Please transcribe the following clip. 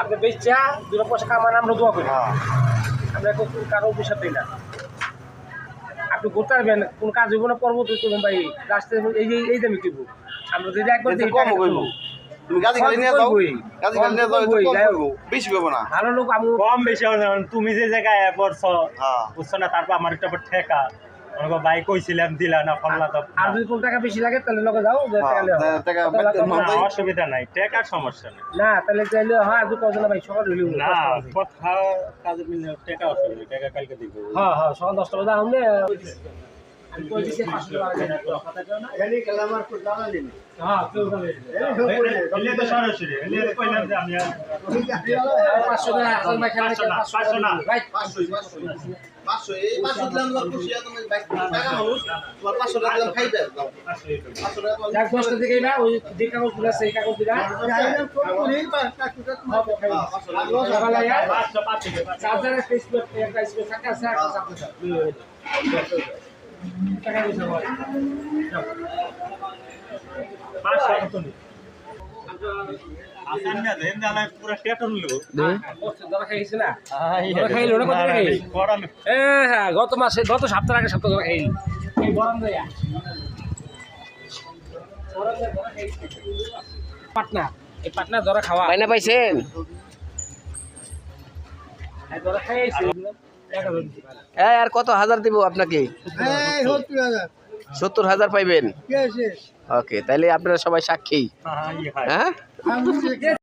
আপনি বেচা 2 পয়সা কামান আমরা দোয়া করি আমরা কারো বিষয় দিই না আপনি করতে পারবেন কোন কাজ হইব না পরবর্তী করুন ভাই রাস্তায় এই দামি দিব আমরা যদি একবার কম কইব তুমি গাড়ি খালি নিয়ে যাও গাড়ি খালি নিয়ে যাও কম কইব বেশি কইব না ভালো লোক আমি কম বেশি হবে না তুমি যে জায়গায় পড়ছো বুঝছো না তারপর আমার একটা ঠেকা আমাকে বাইক কইছিলাম দিলা না ফলনা তো আর যদি কোন টাকা বেশি লাগে তাহলে লগে যাও টাকা অসুবিধা নাই টাকার সমস্যা নেই না তাহলে চাইলে হয় আর কজন ভাই সকাল হইলে না কথা কাজে মিলে টাকা অসুবিধা টাকা কালকে দিব হ্যাঁ হ্যাঁ সকাল 10টা বাজে আমনে আমি কই দিছি 500 টাকা কথা দাও না এখানে কালামার কো জানা নেই হ্যাঁ কেউ যাবে এলে তো সরাসরি এলে কইলাম যে আমি 500 টাকা আসল ভাই খেলা 500 না ভাই 500 এই 500 দিলাম তোমার খুশি তুমি বাইক টাকা মানুষ তোমার 500 টাকা দিলাম খাইবে দাও 500 টাকা যাক 10টা থেকে না ওই যে কাগজ গুলো সেই কাগজ দিলা যাইলাম কোন নেই 500 টাকা সকালে আর 500 থেকে চার্জার ফেসবুক একটা স্পেস থাকে আছে একটা সাথে টাকা দিতে হয় 500 মত নি আসান না দেন দালে পুরো টেটন লো ধরা খাইছে না ধরা খাইলো না কত খাই গরম হ্যাঁ গত সপ্তাহ আগে সপ্তাহ ধরা খাইল এই গরম দেয়া পাটনা এই পাটনা ধরা খাওয়া পাইনা পাইছেন ধরা খাইছে আর কত হাজার দিব আপনাকে 70,000 পাইবেন ওকে তাহলে আপনারা সবাই সাক্ষী হ্যাঁ